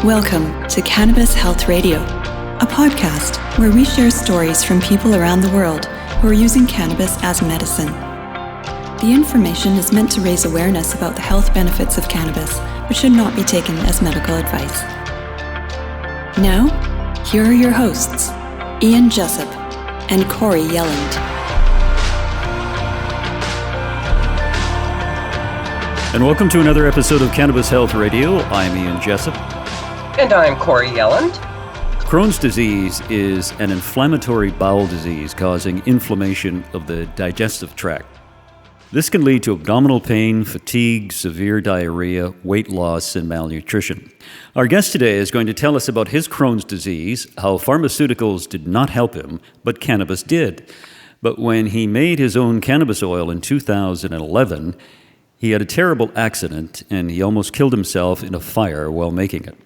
Welcome to Cannabis Health Radio, a podcast where we share stories from people around the world who are using cannabis as medicine. The information is meant to raise awareness about the health benefits of cannabis, but should not be taken as medical advice. Now, here are your hosts, Ian Jessup and Corey Yelland. And welcome to another episode of Cannabis Health Radio. I'm Ian Jessup. And I'm Corey Yelland. Crohn's disease is an inflammatory bowel disease causing inflammation of the digestive tract. This can lead to abdominal pain, fatigue, severe diarrhea, weight loss, and malnutrition. Our guest today is going to tell us about his Crohn's disease, how pharmaceuticals did not help him, but cannabis did. But when he made his own cannabis oil in 2011, he had a terrible accident and he almost killed himself in a fire while making it.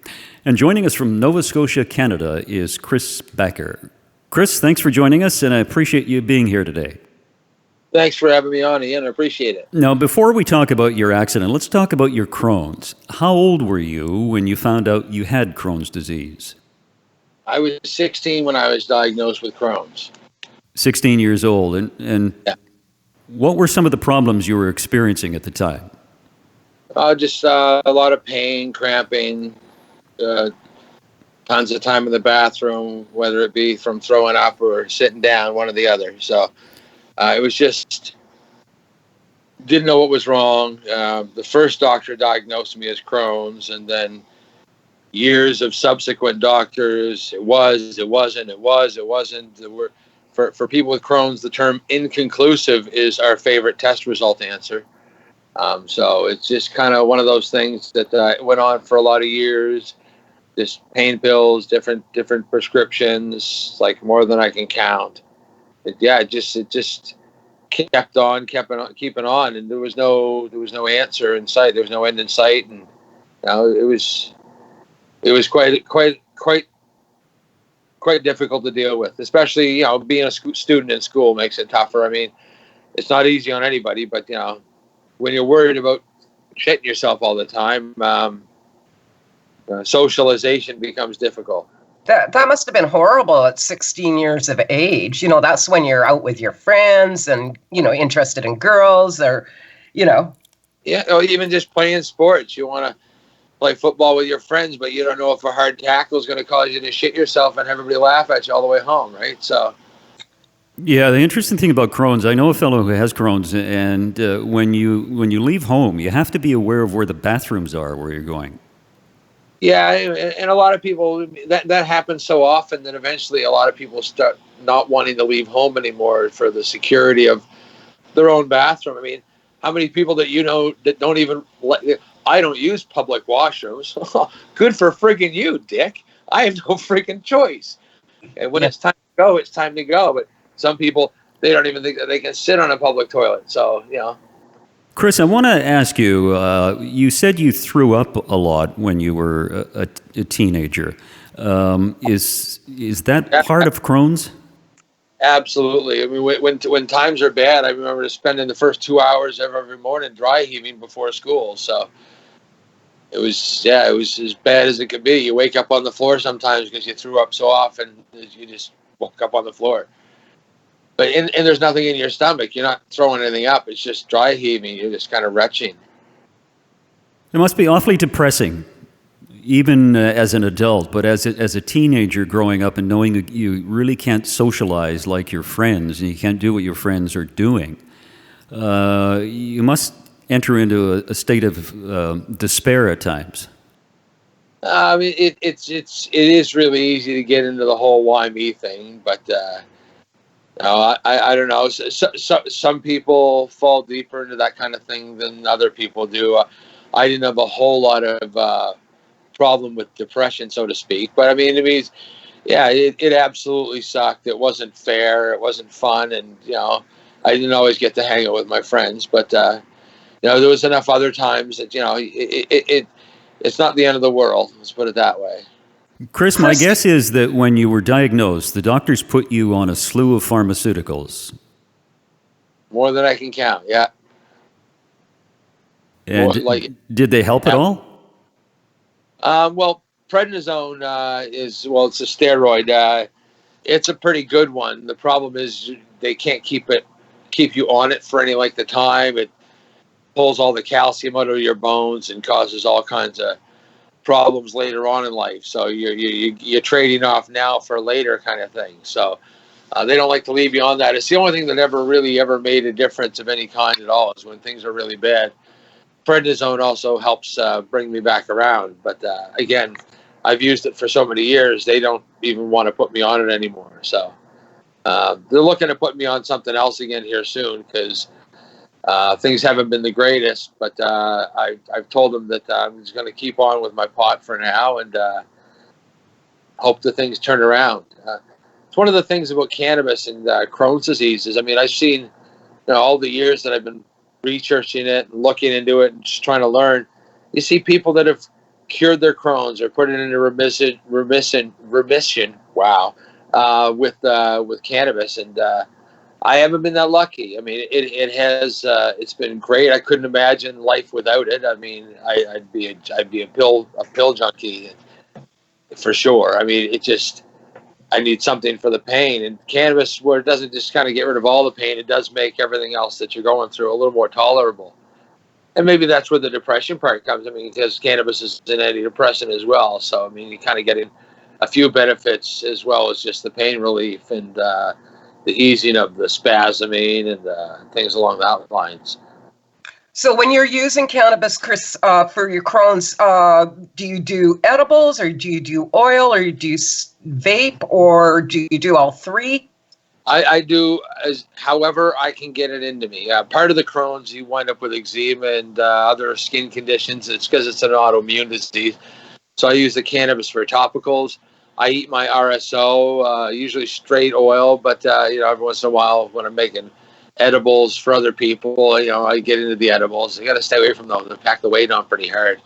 And joining us from Nova Scotia, Canada is Chris Becker. Chris, thanks for joining us, and I appreciate you being here today. Thanks for having me on, Ian. I appreciate it. Now, before we talk about your accident, let's talk about your Crohn's. How old were you when you found out you had Crohn's disease? I was 16 when I was diagnosed with Crohn's. 16 years old. And yeah. What were some of the problems you were experiencing at the time? Just a lot of pain, cramping, tons of time in the bathroom, whether it be from throwing up or sitting down, one or the other. So it was just, didn't know what was wrong. The first doctor diagnosed me as Crohn's, and then years of subsequent doctors. It wasn't. For people with Crohn's, the term inconclusive is our favorite test result answer. So it's just kind of one of those things that went on for a lot of years. Just pain pills, different prescriptions, like more than I can count. It just kept on, keeping on, and there was no answer in sight. There was no end in sight, and it was quite difficult to deal with, especially being a student in school makes it tougher. I mean, it's not easy on anybody, but when you're worried about shitting yourself all the time, socialization becomes difficult. That must have been horrible at 16 years of age. That's when you're out with your friends and, interested in girls or. Yeah, or even just playing sports. You want to play football with your friends, but you don't know if a hard tackle is going to cause you to shit yourself and everybody laugh at you all the way home, right? So. Yeah, the interesting thing about Crohn's, I know a fellow who has Crohn's, and when you leave home, you have to be aware of where the bathrooms are where you're going. Yeah, and a lot of people, that happens so often that eventually a lot of people start not wanting to leave home anymore for the security of their own bathroom. I mean, how many people that that don't even I don't use public washrooms. Good for friggin' you, dick. I have no friggin' choice. And when it's time to go, it's time to go. But some people, they don't even think that they can sit on a public toilet. So, Chris, I want to ask you, you said you threw up a lot when you were a teenager. Is that part of Crohn's? Absolutely. I mean, when times are bad, I remember spending the first 2 hours every morning dry heaving before school. So it was as bad as it could be. You wake up on the floor sometimes because you threw up so often that you just woke up on the floor. But and there's nothing in your stomach. You're not throwing anything up. It's just dry heaving. You're just kind of retching. It must be awfully depressing, even as an adult, but as a teenager growing up and knowing that you really can't socialize like your friends and you can't do what your friends are doing. You must enter into a state of despair at times. I mean, it is really easy to get into the whole why me thing, but I don't know. Some people fall deeper into that kind of thing than other people do. I didn't have a whole lot of problem with depression, so to speak. But I mean, it absolutely sucked. It wasn't fair. It wasn't fun, and I didn't always get to hang out with my friends. But there was enough other times that it's not the end of the world. Let's put it that way. Chris, my guess is that when you were diagnosed, the doctors put you on a slew of pharmaceuticals. More than I can count, yeah. And did they help at all? Well, prednisone it's a steroid. It's a pretty good one. The problem is they can't keep you on it for any length of time. It pulls all the calcium out of your bones and causes all kinds of problems later on in life. So you're trading off now for later kind of thing. So they don't like to leave you on that. It's the only thing that ever made a difference of any kind at all is when things are really bad. Prednisone also helps bring me back around. But again, I've used it for so many years, they don't even want to put me on it anymore. So they're looking to put me on something else again here soon because things haven't been the greatest. But I've told them that I'm just going to keep on with my pot for now and hope that things turn around. It's one of the things about cannabis and Crohn's disease is, I mean, I've seen all the years that I've been researching it and looking into it and just trying to learn. You see people that have cured their Crohn's or put it into remission. Wow, with cannabis, and I haven't been that lucky. I mean, it has. It's been great. I couldn't imagine life without it. I mean, I'd be a pill junkie for sure. I mean, I need something for the pain, and cannabis, where it doesn't just kind of get rid of all the pain, it does make everything else that you're going through a little more tolerable. And maybe that's where the depression part comes. I mean, because cannabis is an antidepressant as well. So, I mean, you're kind of getting a few benefits as well as just the pain relief and the easing of the spasming and things along that lines. So when you're using cannabis, Chris, for your Crohn's, do you do edibles or do you do oil or do you vape or do you do all three? I do however I can get it into me. Part of the Crohn's, you wind up with eczema and other skin conditions. It's because it's an autoimmune disease. So I use the cannabis for topicals. I eat my RSO, usually straight oil, but every once in a while when I'm making edibles for other people, I get into the edibles. You got to stay away from those. They pack the weight on pretty hard.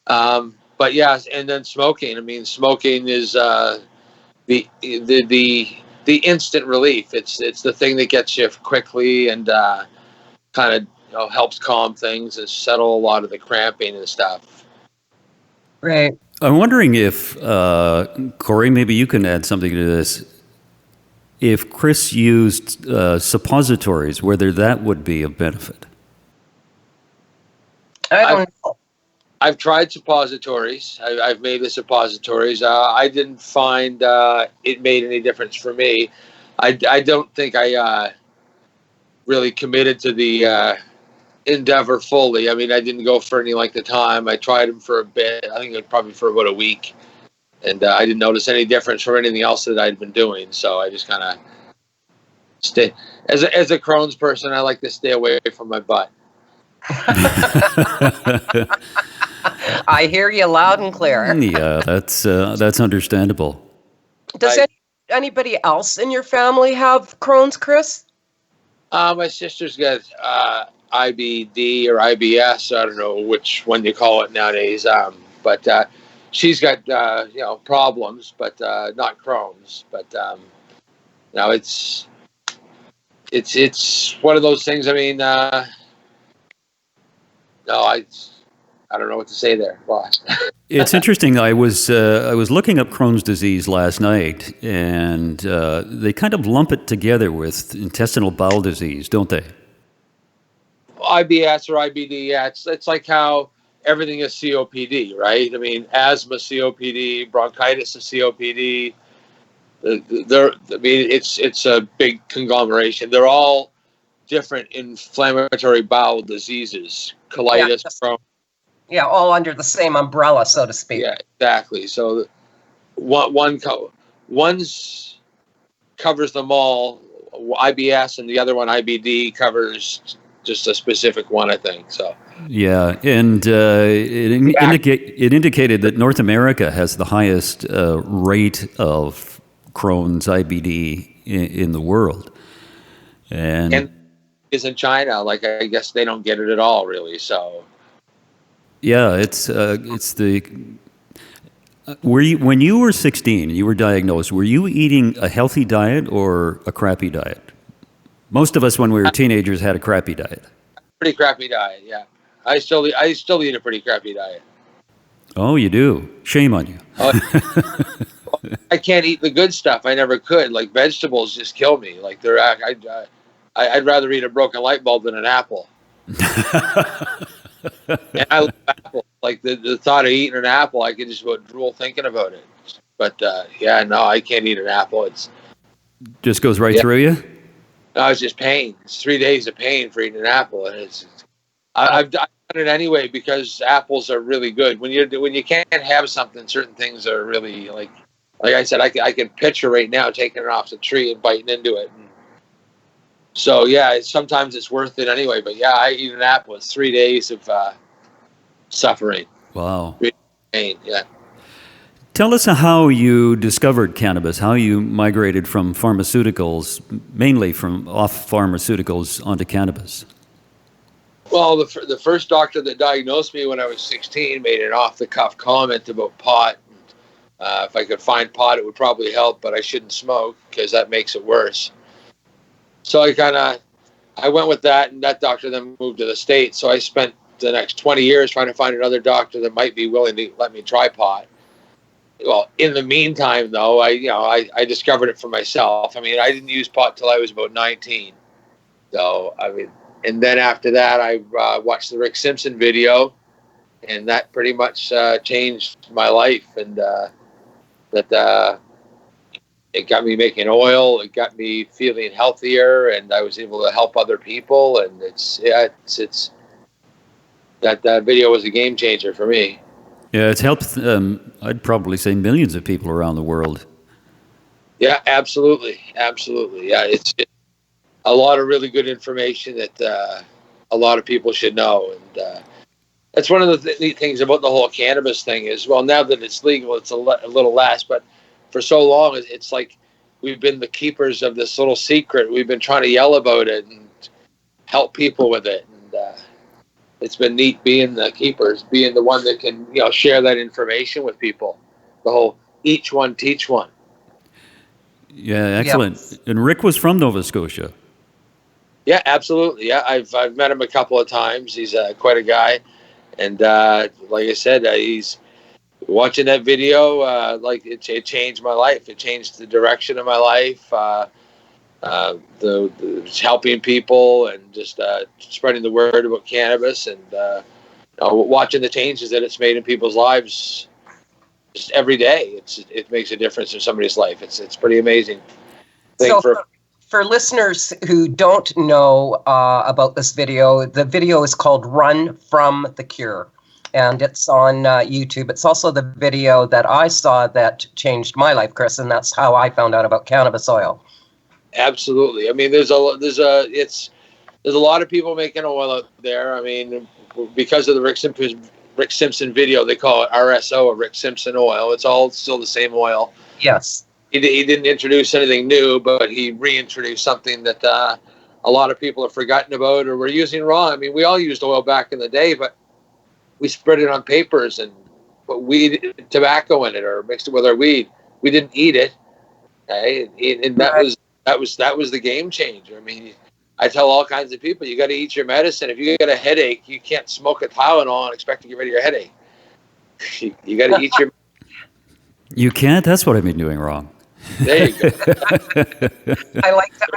But yeah, and then smoking. I mean, smoking is the instant relief. It's the thing that gets you quickly and kind of helps calm things and settle a lot of the cramping and stuff. Right. I'm wondering if Corey, maybe you can add something to this. If Chris used suppositories, whether that would be of benefit. I don't know. I've tried suppositories. I've made the suppositories. I didn't find it made any difference for me. I don't think I really committed to the endeavor fully. I mean, I didn't go for any length of time. I tried them for a bit. I think probably for about a week. And I didn't notice any difference from anything else that I'd been doing. So I just kind of stay. As a Crohn's person, I like to stay away from my butt. I hear you loud and clear. Yeah, that's understandable. Does anybody else in your family have Crohn's, Chris? My sister's got IBD or IBS. I don't know which one you call it nowadays. But she's got problems, but not Crohn's. But it's one of those things. I mean, no, I don't know what to say there. It's interesting. I was looking up Crohn's disease last night, and they kind of lump it together with intestinal bowel disease, don't they? IBS or IBD, yeah. It's like how everything is COPD, right? I mean, asthma, COPD, bronchitis is COPD. It's a big conglomeration. They're all different inflammatory bowel diseases, colitis, Crohn. Yeah, all under the same umbrella, so to speak. Yeah, exactly. So one covers them all, IBS, and the other one, IBD, covers just a specific one, I think. So. Yeah, and it indicated that North America has the highest rate of Crohn's IBD in the world, and is in China. Like, I guess they don't get it at all, really. So. Yeah, it's the. When you were 16, you were diagnosed. Were you eating a healthy diet or a crappy diet? Most of us, when we were teenagers, had a crappy diet. Pretty crappy diet, yeah. I still eat a pretty crappy diet. Oh, you do? Shame on you. I can't eat the good stuff. I never could. Like vegetables just kill me. Like I'd rather eat a broken light bulb than an apple. And I love apples. Like the thought of eating an apple, I could just about drool thinking about it. But yeah, no, I can't eat an apple. It's just goes right through you? No, it's just pain. It's 3 days of pain for eating an apple, and I've done it anyway because apples are really good. When you can't have something, certain things are really like I said, I can picture right now taking it off the tree and biting into it. And so yeah, sometimes it's worth it anyway. But yeah, I eat an apple. It's 3 days of suffering. Wow. Pain. Yeah. Tell us how you discovered cannabis, how you migrated from pharmaceuticals, mainly from off pharmaceuticals onto cannabis. Well, the first doctor that diagnosed me when I was 16 made an off-the-cuff comment about pot. If I could find pot, it would probably help, but I shouldn't smoke because that makes it worse. So I went with that, and that doctor then moved to the States. So I spent the next 20 years trying to find another doctor that might be willing to let me try pot. Well, in the meantime, though, I discovered it for myself. I mean, I didn't use pot till I was about 19. So, I mean, and then after that, I watched the Rick Simpson video, and that pretty much changed my life. And it got me making oil. It got me feeling healthier, and I was able to help other people. And that video was a game changer for me. Yeah, it's helped, I'd probably say, millions of people around the world. Yeah, absolutely. Absolutely. Yeah, it's a lot of really good information that a lot of people should know. And that's one of the neat things about the whole cannabis thing is, well, now that it's legal, it's a little less. But for so long, it's like we've been the keepers of this little secret. We've been trying to yell about it and help people with it. And it's been neat being the keepers, being the one that can, share that information with people. The whole each one teach one. Yeah, excellent. Yep. And Rick was from Nova Scotia. Yeah, absolutely. Yeah, I've met him a couple of times. He's quite a guy, and like I said, he's watching that video. Like it changed my life. It changed the direction of my life. The helping people and just spreading the word about cannabis and watching the changes that it's made in people's lives just every day. It makes a difference in somebody's life. It's pretty amazing. So for listeners who don't know about this video, the video is called Run From the Cure, and it's on YouTube. It's also the video that I saw that changed my life, Chris, and that's how I found out about cannabis oil. Absolutely. I mean, there's a lot of people making oil out there. I mean, because of the Rick Simpson video, they call it RSO, or Rick Simpson oil. It's all still the same oil. Yes. He didn't introduce anything new, but he reintroduced something that a lot of people have forgotten about or were using wrong. I mean, we all used oil back in the day, but we spread it on papers and put tobacco in it, or mixed it with our weed. We didn't eat it. Okay? And that was the game changer. I mean, I tell all kinds of people, you got to eat your medicine. If you get a headache, you can't smoke a Tylenol and expect to get rid of your headache. You got to eat your. You can't. That's what I've been doing wrong. There you go. I like that.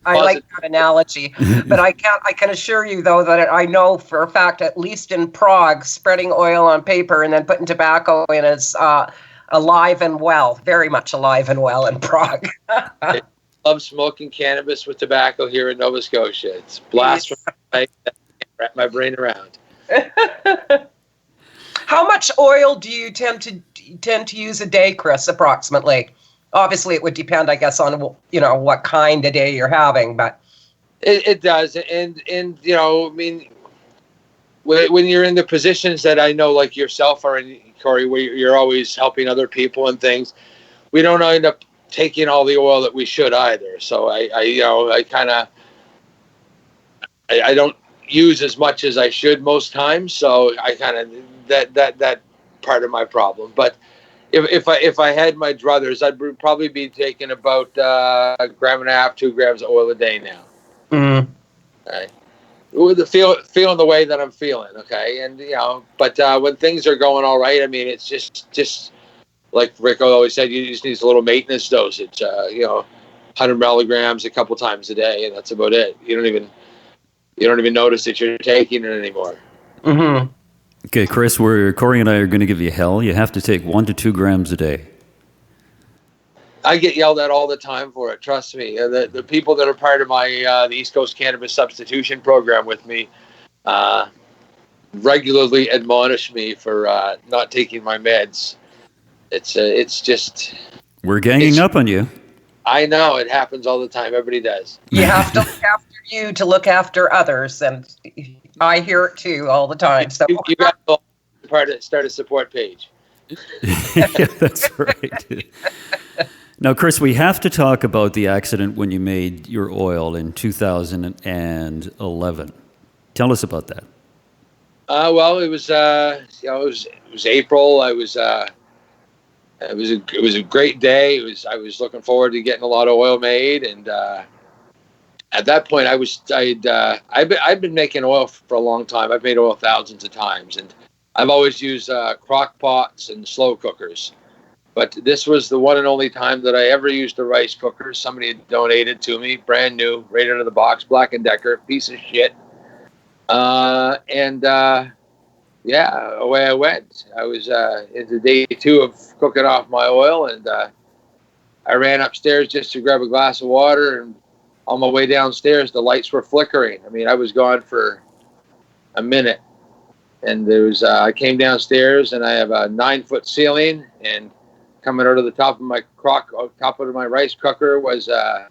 I like that analogy. But I can assure you, though, that I know for a fact, at least in Prague, spreading oil on paper and then putting tobacco in is alive and well, very much alive and well in Prague. I love smoking cannabis with tobacco here in Nova Scotia. It's blasphemy. I can't wrap my brain around. How much oil do you tend to use a day, Chris, approximately? Obviously, it would depend, I guess, on what kind of day you're having, but it does. And I mean, when you're in the positions that I know, like yourself are in, Corey, where you're always helping other people and things, we don't end up taking all the oil that we should either. So I don't use as much as I should most times. So I kind of that part of my problem. But if I had my druthers, I'd probably be taking about 1.5 grams, 2 grams of oil a day now. Mm-hmm. Right. with the feeling the way that I'm feeling. Okay. And, but when things are going all right, I mean, it's just like Rick always said, you just need a little maintenance dosage, 100 milligrams a couple times a day. And that's about it. You don't even notice that you're taking it anymore. Mm-hmm. Okay, Chris, Corey and I are going to give you hell. You have to take 1 to 2 grams a day. I get yelled at all the time for it. Trust me. The people that are part of my the East Coast Cannabis Substitution Program with me regularly admonish me for not taking my meds. It's just we're ganging up on you. I know it happens all the time. Everybody does. You have to look after you to look after others, and I hear it too all the time. So you got to start a support page. Yeah, that's right. Now, Chris, we have to talk about the accident when you made your oil in 2011. Tell us about that. Well, it was it was April. It was a great day. I was looking forward to getting a lot of oil made, and at that point, I've been making oil for a long time. I've made oil thousands of times, and I've always used crock pots and slow cookers. But this was the one and only time that I ever used a rice cooker. Somebody had donated to me, brand new, right out of the box, Black & Decker, piece of shit. Away I went. I was into day 2 of cooking off my oil, and I ran upstairs just to grab a glass of water, and on my way downstairs, the lights were flickering. I mean, I was gone for a minute, and I came downstairs, and I have a 9-foot ceiling, and coming out of the top of my top of my rice cooker was a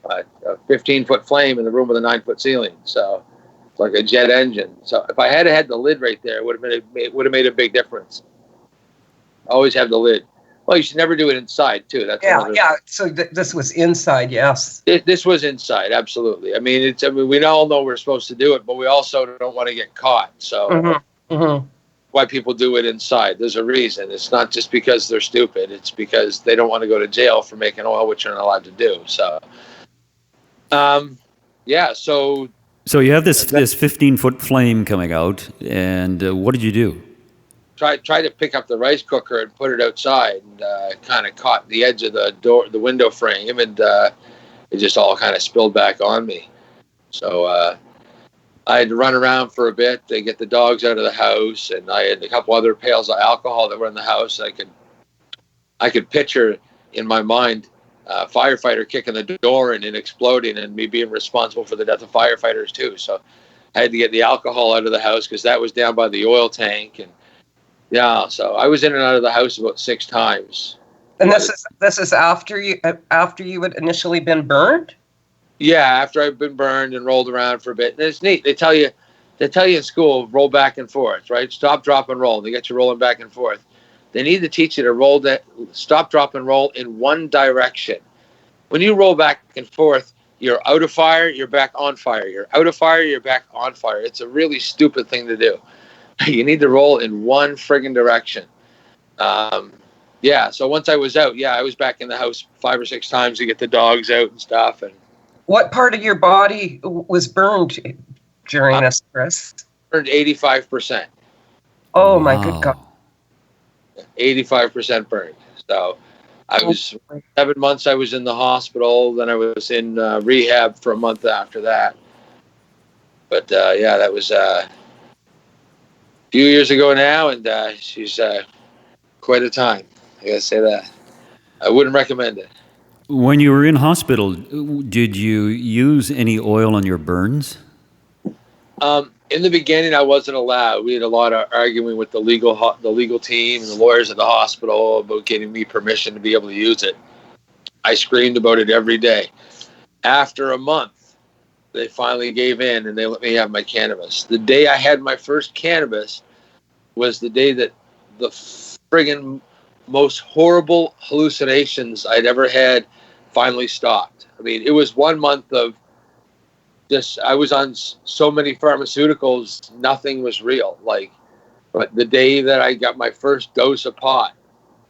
15-foot flame in the room with a 9-foot ceiling. So it's like a jet engine. So if I had the lid right there, it would have made a big difference. Always have the lid. Well, you should never do it inside too. That's yeah. So this was inside, yes. This was inside, absolutely. I mean, we all know we're supposed to do it, but we also don't want to get caught. So. Mm-hmm. Mm-hmm. Why people do it inside. There's a reason. It's not just because they're stupid. It's because they don't want to go to jail for making oil, which you're not allowed to do. So, So you have this 15-foot flame coming out, and what did you do? Try to pick up the rice cooker and put it outside, and kind of caught the edge of the window frame, and it just all kind of spilled back on me. So I had to run around for a bit to get the dogs out of the house, and I had a couple other pails of alcohol that were in the house. I could picture in my mind a firefighter kicking the door and it exploding, and me being responsible for the death of firefighters too. So I had to get the alcohol out of the house because that was down by the oil tank, and so I was in and out of the house about 6 times. And this is after you had initially been burned? Yeah, after I've been burned and rolled around for a bit. And it's neat. They tell you in school, roll back and forth, right? Stop, drop, and roll. They get you rolling back and forth. They need to teach you to stop, drop, and roll in one direction. When you roll back and forth, you're out of fire, you're back on fire. You're out of fire, you're back on fire. It's a really stupid thing to do. You need to roll in one friggin' direction. So once I was out, I was back in the house 5 or 6 times to get the dogs out and stuff, and what part of your body was burned during this, Chris? Burned 85%. Oh, my good God. 85% burned. So I was 7 months I was in the hospital. Then I was in rehab for a month after that. But, that was a few years ago now, and she's quite a time. I got to say that. I wouldn't recommend it. When you were in hospital, did you use any oil on your burns? In the beginning, I wasn't allowed. We had a lot of arguing with the legal team and the lawyers at the hospital about getting me permission to be able to use it. I screamed about it every day. After a month, they finally gave in and they let me have my cannabis. The day I had my first cannabis was the day that the friggin' most horrible hallucinations I'd ever had finally stopped. I mean, it was 1 month of just, I was on so many pharmaceuticals, nothing was real. But the day that I got my first dose of pot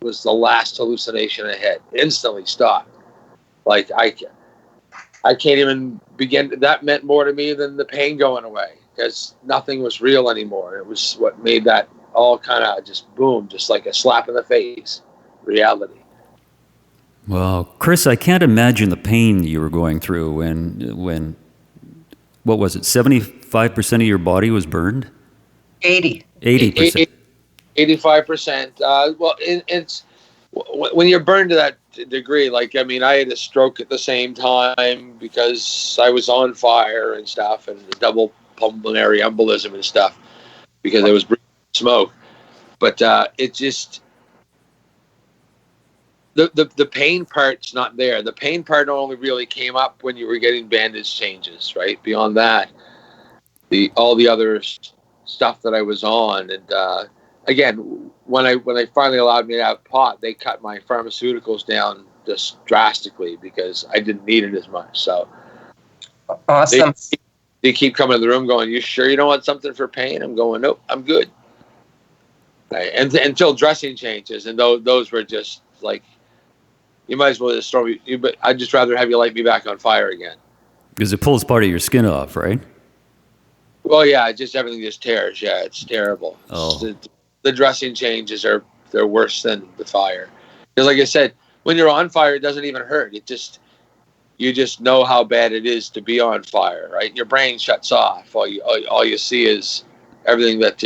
was the last hallucination I had. Instantly stopped. I can't even begin. That meant more to me than the pain going away, because nothing was real anymore. It was what made that all kind of just boom, just like a slap in the face, reality. Well, Chris, I can't imagine the pain you were going through when what was it, 75% of your body was burned? 80%. 85%. Well, it's when you're burned to that degree. Like, I mean, I had a stroke at the same time because I was on fire and stuff, and a double pulmonary embolism and stuff because I was breathing smoke. But it just the pain part's not there. The pain part only really came up when you were getting bandage changes, right? Beyond that, all the other stuff that I was on, and again, when they finally allowed me to have pot, they cut my pharmaceuticals down just drastically because I didn't need it as much. So awesome. They keep coming to the room going, "You sure you don't want something for pain?" I'm going, "Nope, I'm good." Right. And until dressing changes, and those were just like, you might as well just throw me. But I'd just rather have you light me back on fire again. Because it pulls part of your skin off, right? Well, yeah, everything just tears. Yeah, it's terrible. Oh. The dressing changes they're worse than the fire. Because like I said, when you're on fire, it doesn't even hurt. You just know how bad it is to be on fire, right? Your brain shuts off. All you see is everything that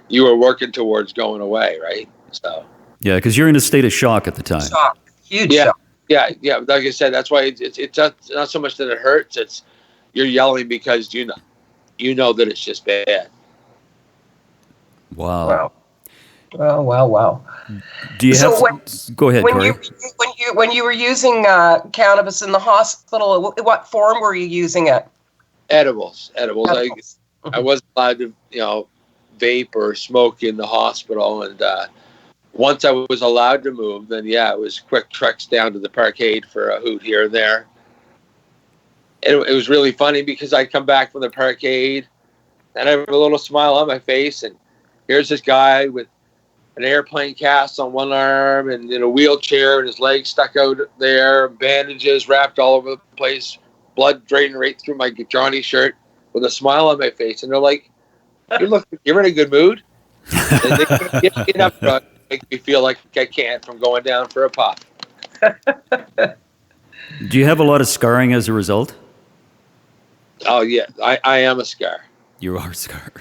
you were working towards going away, right? So yeah, because you're in a state of shock at the time. Shock. Huge shock. Yeah. Like I said, that's why it's not so much that it hurts. It's you're yelling because you know that it's just bad. Wow. Wow. Do you go ahead, Corey. When you were using cannabis in the hospital, what form were you using it? Edibles. I wasn't allowed to, vape or smoke in the hospital, and once I was allowed to move, then it was quick treks down to the parkade for a hoot here and there. And it was really funny because I'd come back from the parkade and I have a little smile on my face, and here's this guy with an airplane cast on one arm and in a wheelchair and his legs stuck out there, bandages wrapped all over the place, blood draining right through my Johnny shirt with a smile on my face. And they're like, you're in a good mood. And they can't get me enough drugs to make me feel like I can't from going down for a pop. Do you have a lot of scarring as a result? Oh, yeah. I am a scar. You are a scar.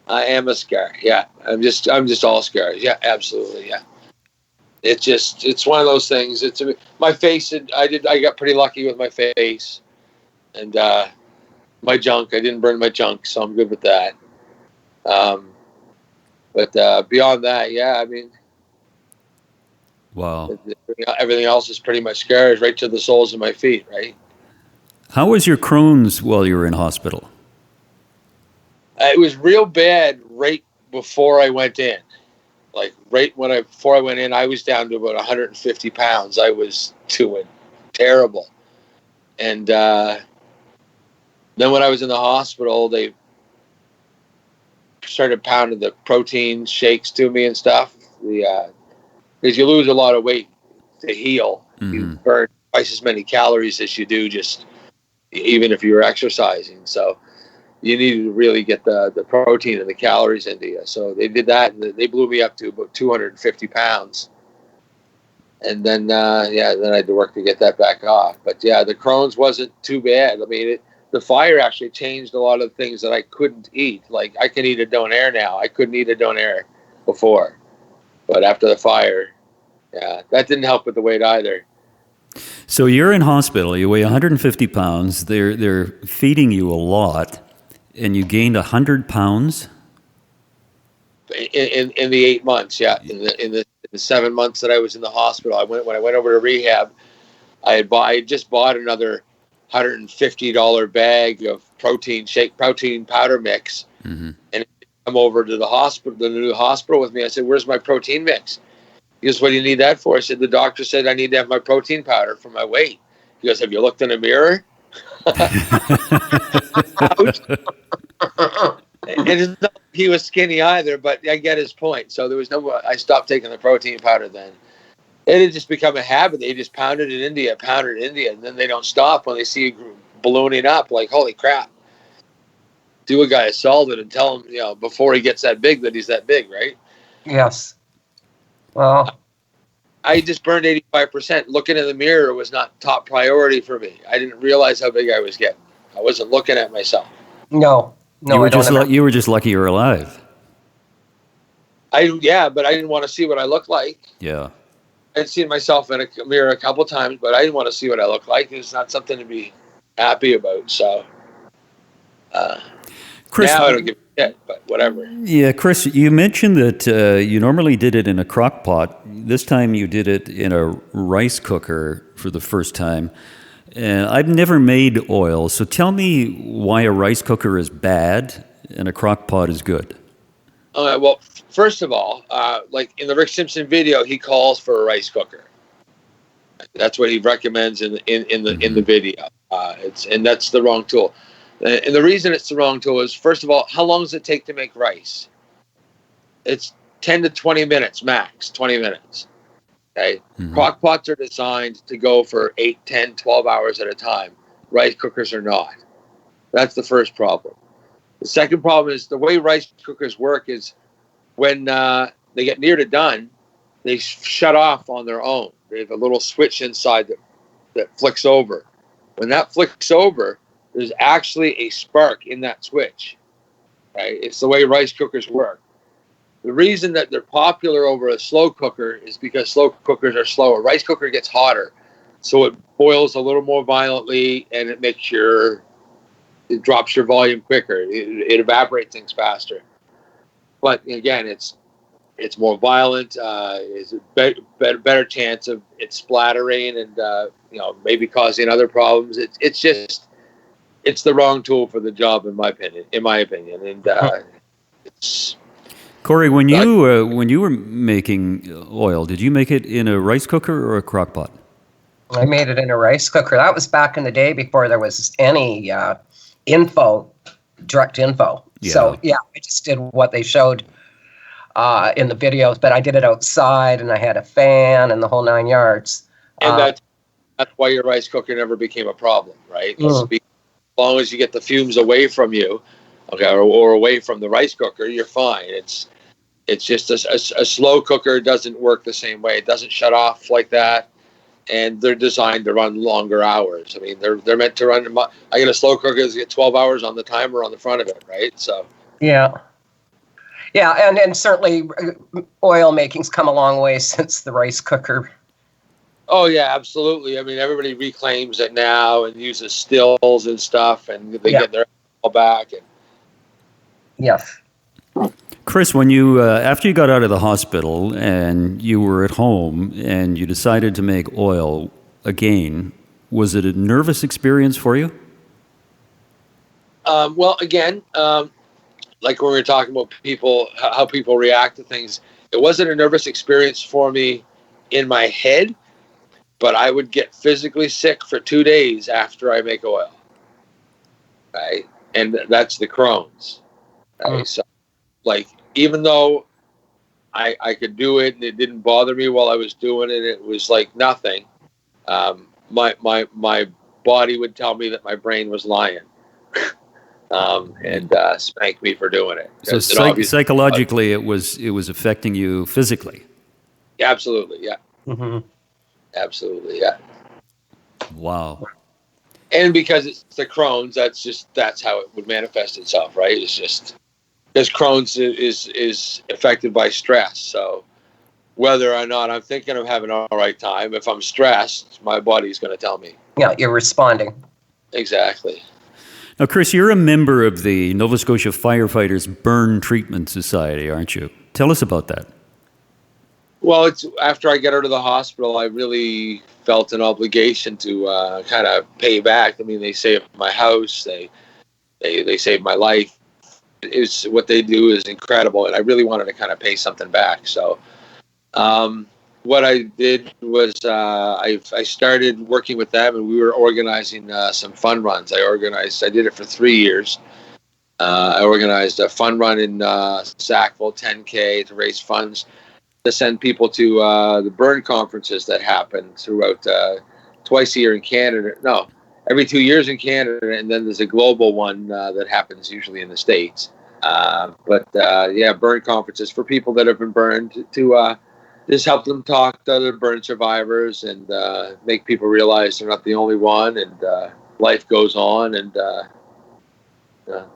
I am a scar. Yeah. I'm just all scars. Yeah, absolutely. Yeah. It's one of those things. It's my face. I got pretty lucky with my face, and my junk. I didn't burn my junk, so I'm good with that. But beyond that, I mean, wow. Everything else is pretty much scars right to the soles of my feet, right? How was your Crohn's while you were in hospital? It was real bad right before I went in. Like before I went in, I was down to about 150 pounds. I was doing terrible. And then when I was in the hospital, they started pounding the protein shakes to me and stuff. Because you lose a lot of weight to heal. Mm-hmm. You burn twice as many calories as you do even if you were exercising. So you needed to really get the protein and the calories into you. So they did that, and they blew me up to about 250 pounds. And then, then I had to work to get that back off. But the Crohn's wasn't too bad. I mean, the fire actually changed a lot of things that I couldn't eat. Like, I can eat a donair now. I couldn't eat a donair before. But after the fire, that didn't help with the weight either. So you're in hospital. You weigh 150 pounds. They're feeding you a lot, and you gained 100 pounds in the 8 months. Yeah, in the 7 months that I was in the hospital. When I went over to rehab, I had just bought another $150 bag of protein powder mix, mm-hmm. and come over to the new hospital with me. I said, "Where's my protein mix?" He goes, "What do you need that for?" I said, "The doctor said I need to have my protein powder for my weight." He goes, "Have you looked in a mirror?" And he was skinny either, but I get his point. So there was I stopped taking the protein powder then. It had just become a habit. They just pounded in India, and then they don't stop when they see it ballooning up. Like, holy crap! Do a guy a solid and tell him, before he gets that big, that he's that big, right? Yes. Well, I just burned 85%. Looking in the mirror was not top priority for me. I didn't realize how big I was getting. I wasn't looking at myself. no, you were just lucky you're alive. But I didn't want to see what I looked like. Yeah. I'd seen myself in a mirror a couple times, but I didn't want to see what I looked like. It's not something to be happy about. So, Chris, now I don't give a shit, but whatever. Yeah, Chris, you mentioned that you normally did it in a crock pot. This time you did it in a rice cooker for the first time. I've never made oil, so tell me why a rice cooker is bad and a crock pot is good. Well, first of all, like in the Rick Simpson video, he calls for a rice cooker. That's what he recommends in the video. And that's the wrong tool. And the reason it's the wrong tool is, first of all, how long does it take to make rice? It's 10 to 20 minutes max. 20 minutes. Okay. Mm-hmm. Crock pots are designed to go for 8, 10, 12 hours at a time. Rice cookers are not. That's the first problem. The second problem is the way rice cookers work is when they get near to done, they shut off on their own. They have a little switch inside that flicks over. When that flicks over, there's actually a spark in that switch. Right? It's the way rice cookers work. The reason that they're popular over a slow cooker is because slow cookers are slower. Rice cooker gets hotter, so it boils a little more violently, and it drops your volume quicker. It evaporates things faster. But again, it's more violent. It's a better chance of it splattering and maybe causing other problems. It's the wrong tool for the job, in my opinion. And it's. Corey, when you were making oil, did you make it in a rice cooker or a crock pot? I made it in a rice cooker. That was back in the day before there was any direct info. Yeah. So I just did what they showed in the videos, but I did it outside and I had a fan and the whole 9 yards. And that's why your rice cooker never became a problem, right? As long as you get the fumes away from you, okay, or away from the rice cooker, you're fine. It's just a slow cooker doesn't work the same way. It doesn't shut off like that. And they're designed to run longer hours. I mean, they're meant to run. I get a slow cooker that get 12 hours on the timer on the front of it, right? So yeah, and certainly oil making's come a long way since the rice cooker. Oh yeah, absolutely. I mean, everybody reclaims it now and uses stills and stuff, and they get their oil back. And yes. Chris, when you after you got out of the hospital and you were at home and you decided to make oil again, was it a nervous experience for you? Well, again, like when we were talking about people, how people react to things, it wasn't a nervous experience for me in my head, but I would get physically sick for 2 days after I make oil. Right? And that's the Crohn's. Right? So, like, even though I could do it and it didn't bother me while I was doing it, it was like nothing. My body would tell me that my brain was lying, and spank me for doing it. So psychologically, it was affecting you physically. Absolutely, yeah. Mm-hmm. Absolutely, yeah. Wow. And because it's the Crohn's, that's how it would manifest itself, right? It's just because Crohn's is affected by stress. So whether or not I'm thinking of having an all right time, if I'm stressed, my body's going to tell me. Yeah, you're responding. Exactly. Now, Chris, you're a member of the Nova Scotia Firefighters Burn Treatment Society, aren't you? Tell us about that. Well, it's after I got out of the hospital, I really felt an obligation to kind of pay back. I mean, they saved my house, they saved my life. It's what they do is incredible, and I really wanted to kind of pay something back. So, what I did was I started working with them, and we were organizing some fun runs. I did it for 3 years. I organized a fun run in Sackville, 10K, to raise funds to send people to the burn conferences that happen throughout twice a year in Canada. No, every 2 years in Canada, and then there's a global one that happens usually in the States. Burn conferences for people that have been burned to just help them talk to other burn survivors and make people realize they're not the only one, and life goes on, and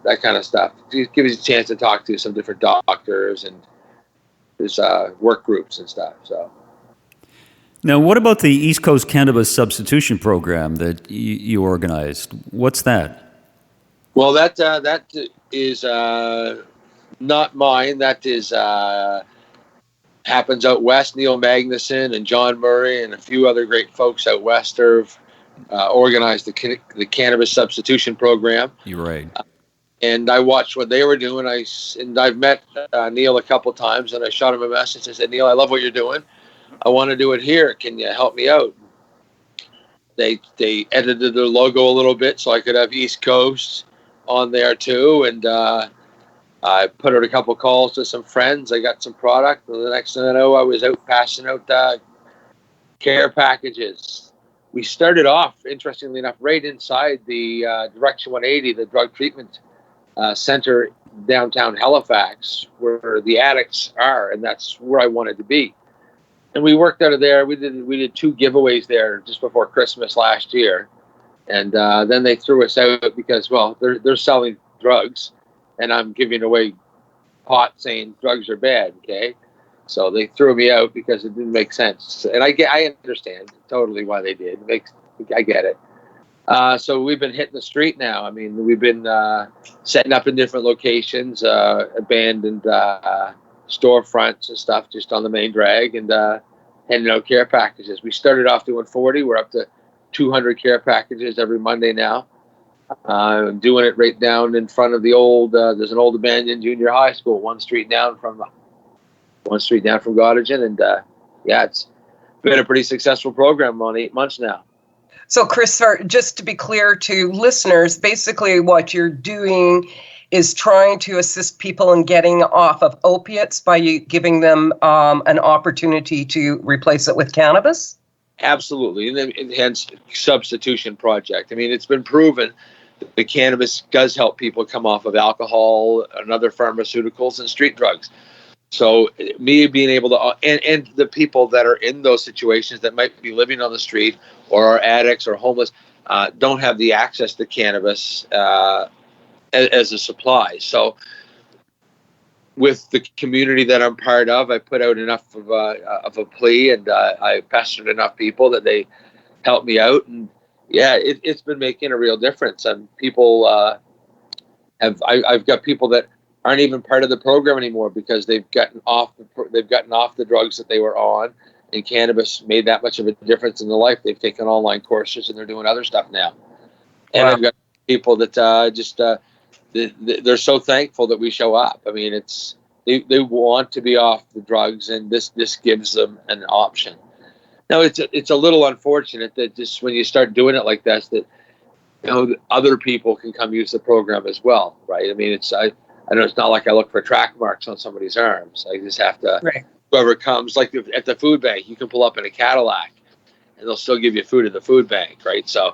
that kind of stuff. It gives you a chance to talk to some different doctors, and there's work groups and stuff. So. Now, what about the East Coast Cannabis Substitution Program that you organized? What's that? Well, that is not mine. That is happens out west. Neil Magnuson and John Murray and a few other great folks out west have organized the Cannabis Substitution Program. You're right. And I watched what they were doing. I've met Neil a couple times, and I shot him a message. I said, Neil, I love what you're doing. I want to do it here. Can you help me out? They edited their logo a little bit so I could have East Coast on there too. And I put out a couple calls to some friends. I got some product. And the next thing I know, I was out passing out care packages. We started off, interestingly enough, right inside the Direction 180, the drug treatment center downtown Halifax, where the addicts are, and that's where I wanted to be. And we worked out of there. We did 2 giveaways there just before Christmas last year, and then they threw us out because, well, they're selling drugs, and I'm giving away pot, saying drugs are bad. Okay, so they threw me out because it didn't make sense, and I understand totally why they did. I get it. So we've been hitting the street now. I mean, we've been setting up in different locations, abandoned storefronts and stuff just on the main drag, and handing out care packages. We started off doing 40. We're up to 200 care packages every Monday now. Doing it right down in front of the old, there's an old abandoned junior high school, one street down from Gottingen. And it's been a pretty successful program on 8 months now. So, Chris, just to be clear to listeners, basically what you're doing is trying to assist people in getting off of opiates by giving them an opportunity to replace it with cannabis? Absolutely, and hence substitution project. I mean, it's been proven that the cannabis does help people come off of alcohol and other pharmaceuticals and street drugs. So me being able to, and the people that are in those situations that might be living on the street or are addicts or homeless, don't have the access to cannabis as a supply. So with the community that I'm part of, I put out enough of a plea, and I pestered enough people that they helped me out. And it's been making a real difference. And people I've got people that aren't even part of the program anymore because they've gotten off the drugs that they were on, and cannabis made that much of a difference in their life. They've taken online courses and they're doing other stuff now. And I've got people that they're so thankful that we show up. I mean, they want to be off the drugs, and this gives them an option. Now, it's a little unfortunate that just when you start doing it like this, that other people can come use the program as well, right? I mean, I know it's not like I look for track marks on somebody's arms. I just have to, whoever comes, like at the food bank, you can pull up in a Cadillac, and they'll still give you food at the food bank, right? So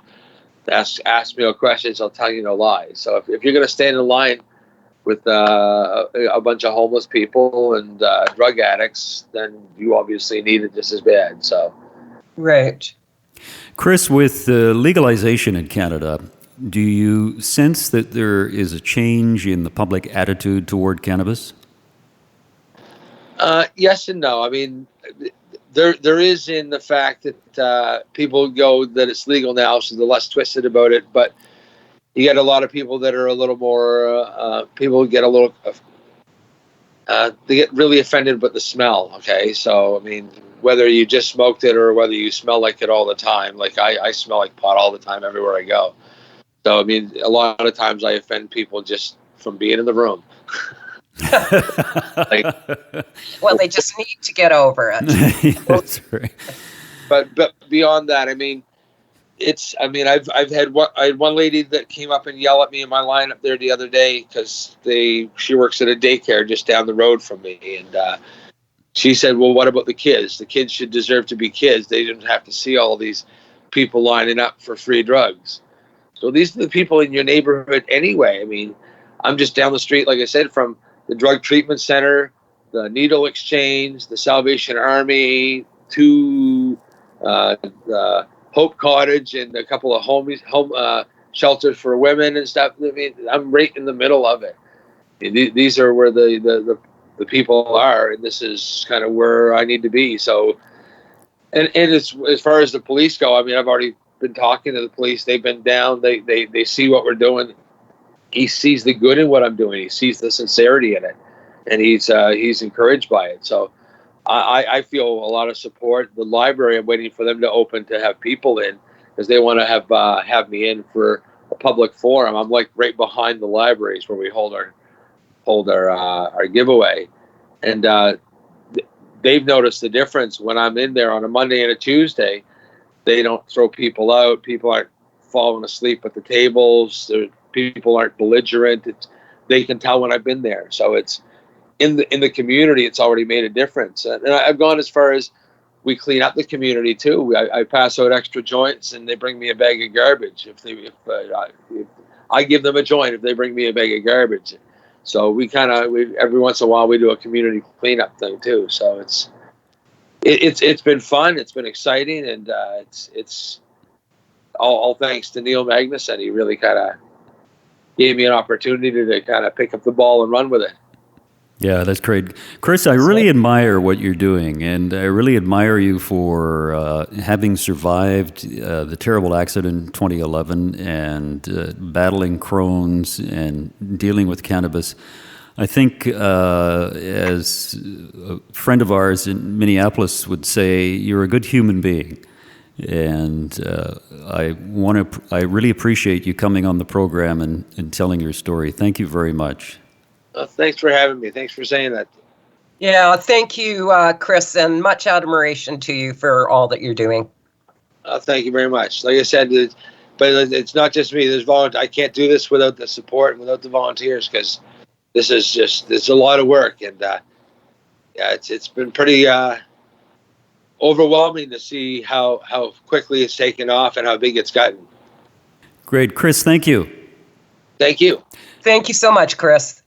ask me no questions, I'll tell you no lies. So if you're going to stand in line with a bunch of homeless people and drug addicts, then you obviously need it just as bad. So, right. Chris, with legalization in Canada, do you sense that there is a change in the public attitude toward cannabis? Yes and no. I mean, there is in the fact that people go that it's legal now, so they're less twisted about it. But you get a lot of people that are a little more. People get a little. They get really offended with the smell. Okay, so I mean, whether you just smoked it or whether you smell like it all the time. Like I smell like pot all the time everywhere I go. So I mean, a lot of times I offend people just from being in the room. Well, they just need to get over it. That's right. But beyond that, I mean, I had one lady that came up and yelled at me in my line up there the other day because she works at a daycare just down the road from me, and she said, well, what about the kids? The kids should deserve to be kids. They didn't have to see all these people lining up for free drugs. So these are the people in your neighborhood anyway. I mean, I'm just down the street, like I said, from the drug treatment center, the needle exchange, the Salvation Army, to the Hope Cottage, and a couple of home shelters for women and stuff. I mean, I'm right in the middle of it. These are where the people are, and this is kind of where I need to be. So, and it's, as far as the police go, I mean, I've already been talking to the police. They've been down. They see what we're doing. He sees the good in what I'm doing. He sees the sincerity in it, and he's encouraged by it. So I feel a lot of support. The library, I'm waiting for them to open to have people in, because they want to have me in for a public forum. I'm like right behind the libraries where we hold our giveaway, and they've noticed the difference when I'm in there on a Monday and a Tuesday. They don't throw people out. People aren't falling asleep at the tables. People aren't belligerent. They can tell when I've been there. So it's in the community. It's already made a difference. And I've gone as far as we clean up the community too. I pass out extra joints, and they bring me a bag of garbage. If I give them a joint, if they bring me a bag of garbage. So we every once in a while we do a community cleanup thing too. So it's been fun. It's been exciting, and it's all thanks to Neil Magnuson. He really kind of gave me an opportunity to kind of pick up the ball and run with it. Yeah, that's great. Chris, I really admire what you're doing, and I really admire you for having survived the terrible accident in 2011 and battling Crohn's and dealing with cannabis. I think as a friend of ours in Minneapolis would say, you're a good human being. And I really appreciate you coming on the program and telling your story. Thank you very much. Thanks for having me. Thanks for saying that. Yeah, thank you, Chris, and much admiration to you for all that you're doing. Thank you very much. Like I said, but it's not just me. There's I can't do this without the support and without the volunteers, because it's a lot of work, and it's been pretty overwhelming to see how quickly it's taken off and how big it's gotten. Great, Chris. Thank you. Thank you. Thank you so much, Chris.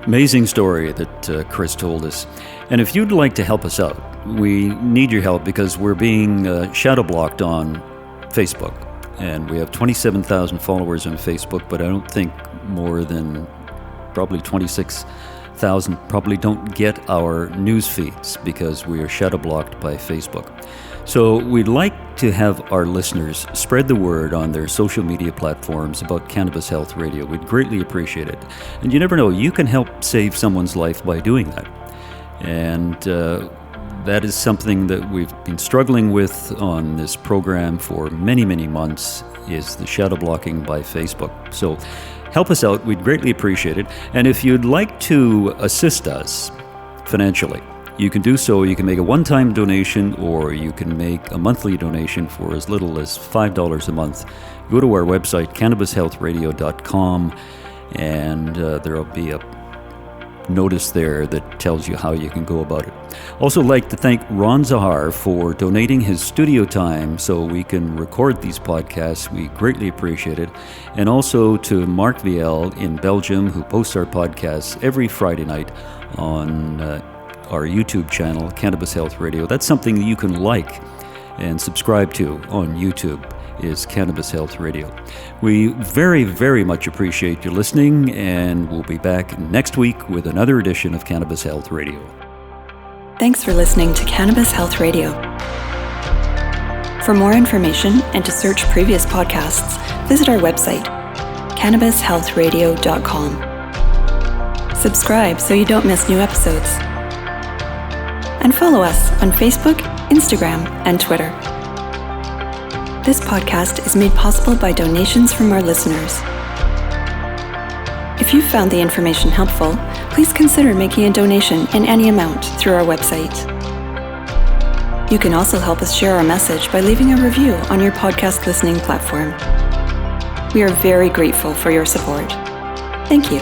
Amazing story that Chris told us. And if you'd like to help us out, we need your help, because we're being shadow blocked on Facebook. And we have 27,000 followers on Facebook, but I don't think more than probably 26,000 probably don't get our news feeds, because we are shadow blocked by Facebook. So we'd like to have our listeners spread the word on their social media platforms about Cannabis Health Radio. We'd greatly appreciate it. And you never know, you can help save someone's life by doing that. And that is something that we've been struggling with on this program for many, many months, is the shadow blocking by Facebook. So help us out. We'd greatly appreciate it. And if you'd like to assist us financially, you can do so. You can make a one-time donation, or you can make a monthly donation for as little as $5 a month. Go to our website, cannabishealthradio.com, and there will be a notice there that tells you how you can go about it. Also like to thank Ron Zahar for donating his studio time so we can record these podcasts. We greatly appreciate it. And also to Mark Viel in Belgium, who posts our podcasts every Friday night on our YouTube channel, Cannabis Health Radio. That's something that you can like and subscribe to on YouTube, is Cannabis Health Radio. We very, very much appreciate you listening, and we'll be back next week with another edition of Cannabis Health Radio. Thanks for listening to Cannabis Health Radio. For more information and to search previous podcasts, visit our website, cannabishealthradio.com. Subscribe so you don't miss new episodes. And follow us on Facebook, Instagram, and Twitter. This podcast is made possible by donations from our listeners. If you found the information helpful, please consider making a donation in any amount through our website. You can also help us share our message by leaving a review on your podcast listening platform. We are very grateful for your support. Thank you.